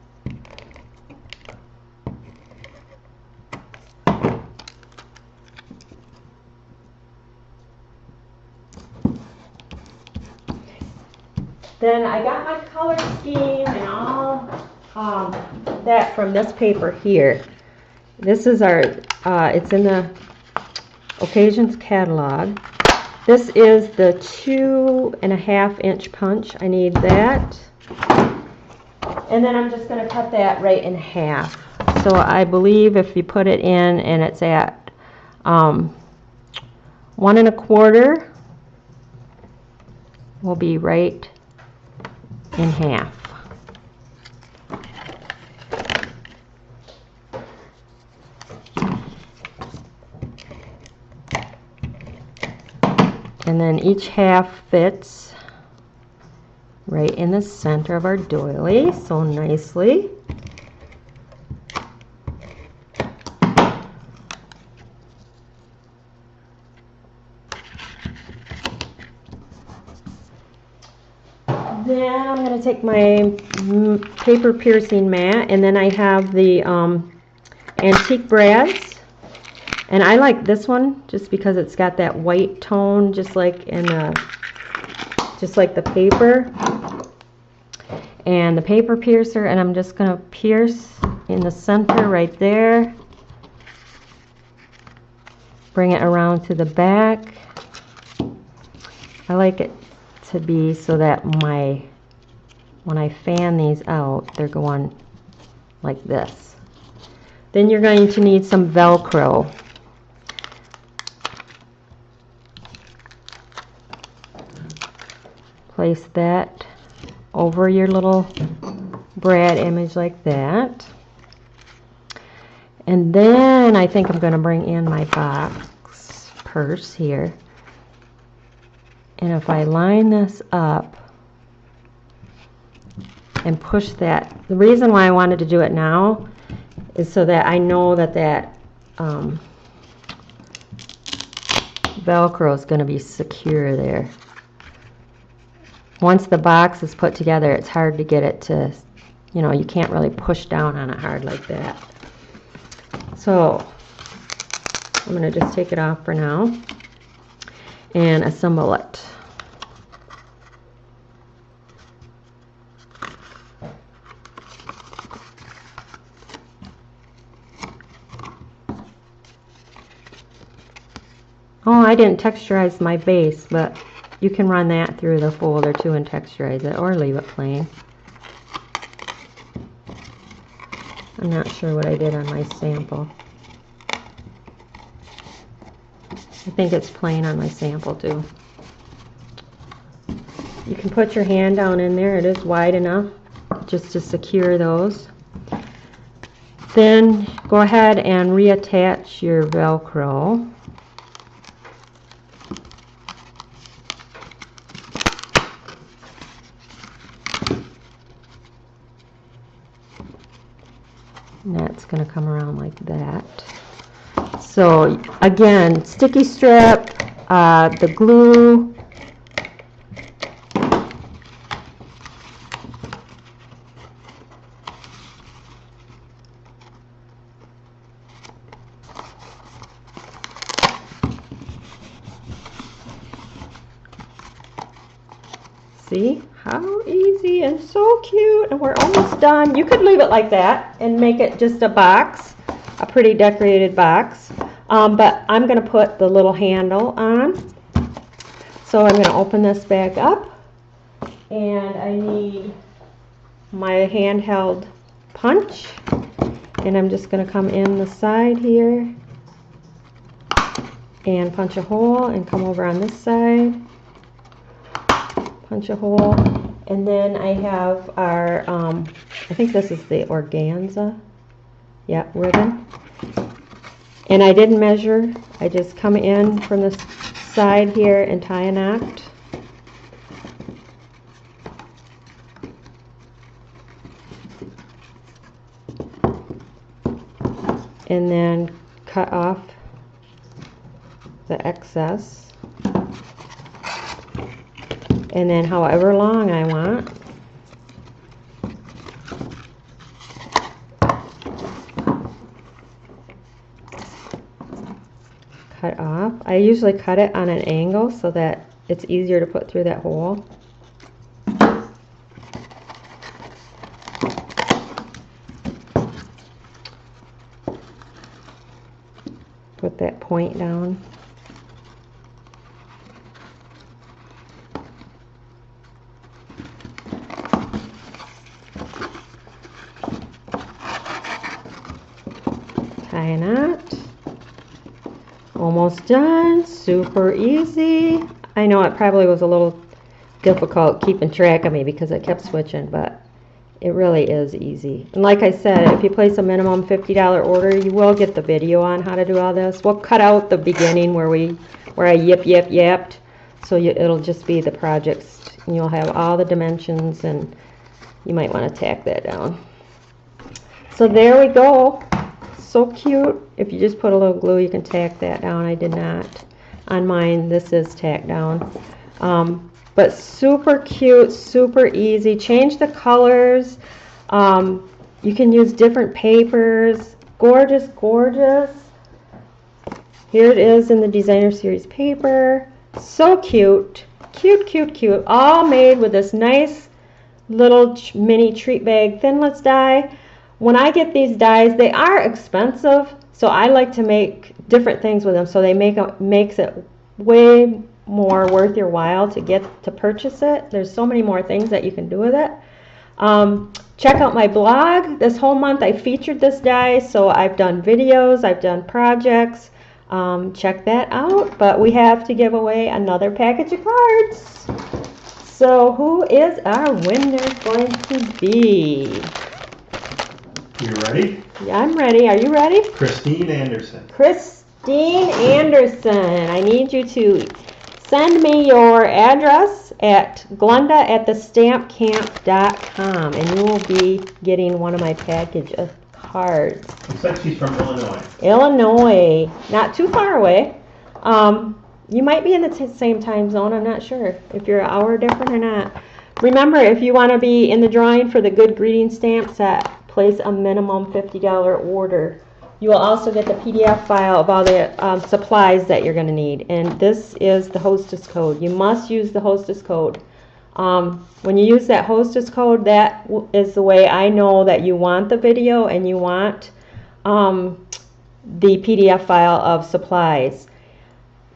Then I got my color scheme and all that from this paper here. This is our, it's in the Occasions catalog. This is the 2.5 inch punch. I need that. And then I'm just going to cut that right in half. So I believe if you put it in and it's at 1 1/4, will be right in half. And then each half fits right in the center of our doily, so nicely. Then I'm going to take my paper piercing mat, and then I have the antique brass. And I like this one just because it's got that white tone, just like the paper. And the paper piercer, and I'm just going to pierce in the center right there. Bring it around to the back. I like it to be so that when I fan these out, they're going like this. Then you're going to need some Velcro. Place that over your little Brad image like that. And then I think I'm going to bring in my box purse here. And if I line this up and push that, the reason why I wanted to do it now is so that I know that Velcro is going to be secure there. Once the box is put together, it's hard to get it to, you know, you can't really push down on it hard like that. So I'm going to just take it off for now and assemble it. Oh, I didn't texturize my base, but you can run that through the folder too and texturize it, or leave it plain. I'm not sure what I did on my sample. I think it's plain on my sample too. You can put your hand down in there. It is wide enough just to secure those. Then go ahead and reattach your Velcro. And that's going to come around like that. So again, sticky strip, the glue, see how easy and so cute, and we're almost done. You could leave it like that and make it just a box, a pretty decorated box, but I'm going to put the little handle on. So I'm going to open this bag up, and I need my handheld punch, and I'm just going to come in the side here and punch a hole and come over on this side, punch a hole, and then I have our, I think this is the organza, yeah, ribbon, and I didn't measure, I just come in from the side here and tie a knot. And then cut off the excess. And then however long I want. Cut off. I usually cut it on an angle so that it's easier to put through that hole. Put that point down. Tie a knot. Almost done. Super easy. I know it probably was a little difficult keeping track of me because I kept switching, but it really is easy. And like I said, if you place a minimum $50 order, you will get the video on how to do all this. We'll cut out the beginning where I yapped, so it'll just be the projects, and you'll have all the dimensions, and you might want to tack that down. So there we go. So cute. If you just put a little glue, you can tack that down. I did not. On mine, this is tacked down. But super cute, super easy. Change the colors. You can use different papers. Gorgeous, gorgeous. Here it is in the designer series paper. So cute. Cute, cute, cute. All made with this nice little mini treat bag thinless die. When I get these dies, they are expensive, so I like to make different things with them, so they makes it way more worth your while to purchase it. There's so many more things that you can do with it. Check out my blog. This whole month I featured this die, so I've done videos, I've done projects. Check that out. But we have to give away another package of cards. So who is our winner going to be? You ready? Yeah, I'm ready. Are you ready? Christine Anderson. Christine Anderson. I need you to send me your address at glenda@thestampcamp.com, and you will be getting one of my package of cards. Looks like she's from Illinois. Illinois, not too far away. You might be in the same time zone. I'm not sure if you're an hour different or not. Remember, if you want to be in the drawing for the Good Greeting stamp set, place a minimum $50 order. You will also get the PDF file of all the supplies that you're going to need. And this is the hostess code. You must use the hostess code. When you use that hostess code, that is the way I know that you want the video and you want the PDF file of supplies.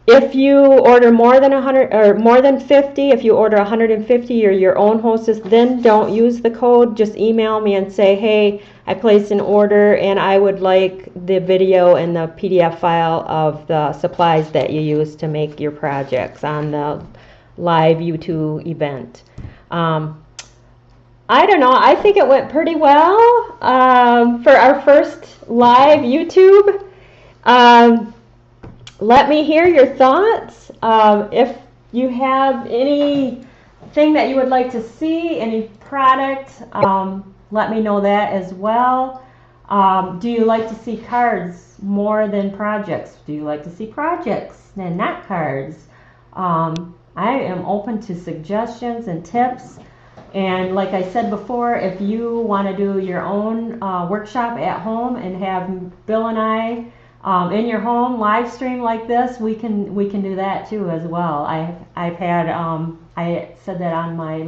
If you order more than 100 or more than 50, if you order 150 or your own hostess, then don't use the code. Just email me and say, hey, I placed an order and I would like the video and the PDF file of the supplies that you use to make your projects on the live YouTube event. I don't know. I think it went pretty well for our first live YouTube. Let me hear your thoughts. If you have anything that you would like to see, any product, let me know that as well. Do you like to see cards more than projects? Do you like to see projects and not cards? I am open to suggestions and tips. And like I said before, if you want to do your own workshop at home and have Bill and I in your home live stream like this, we can do that too as well. I've had I said that on my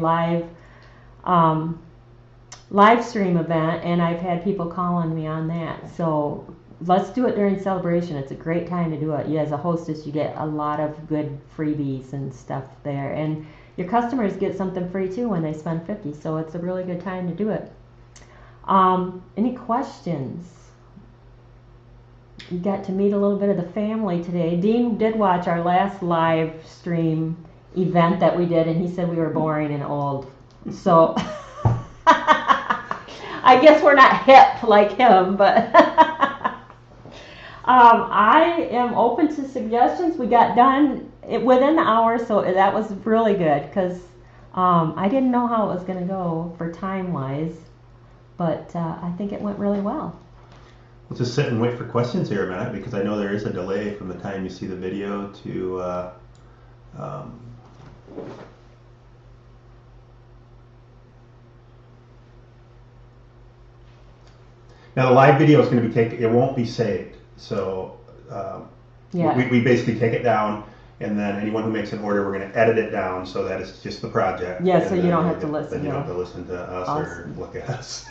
live stream event, and I've had people calling me on that. So let's do it during celebration. It's a great time to do it. You, as a hostess, you get a lot of good freebies and stuff there, and your customers get something free too when they spend $50. So it's a really good time to do it. Any questions? You got to meet a little bit of the family today. Dean did watch our last live stream event that we did, and he said we were boring and old. So I guess we're not hip like him, but I am open to suggestions. We got done within the hour, so that was really good because I didn't know how it was going to go for time-wise, but I think it went really well. We'll just sit and wait for questions here a minute because I know there is a delay from the time you see the video to now the live video is going to be taken, it won't be saved. So we basically take it down, and then anyone who makes an order, we're going to edit it down so that it's just the project. Yeah, so you don't have to listen. Then you don't have to listen to us or look at us.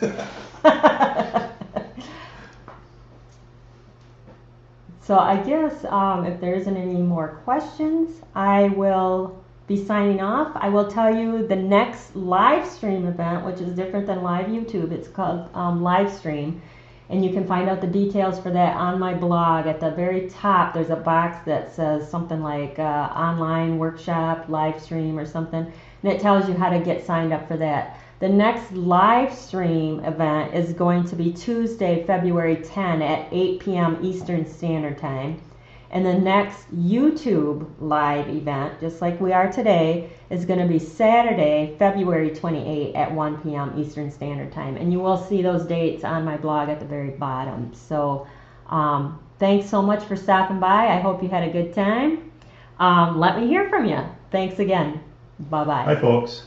So I guess if there isn't any more questions, I will be signing off. I will tell you the next live stream event, which is different than live YouTube. It's called live stream, and you can find out the details for that on my blog. At the very top, there's a box that says something like online workshop, live stream, or something, and it tells you how to get signed up for that. The next live stream event is going to be Tuesday, February 10 at 8 p.m. Eastern Standard Time. And the next YouTube live event, just like we are today, is going to be Saturday, February 28 at 1 p.m. Eastern Standard Time. And you will see those dates on my blog at the very bottom. So thanks so much for stopping by. I hope you had a good time. Let me hear from you. Thanks again. Bye-bye. Bye, folks.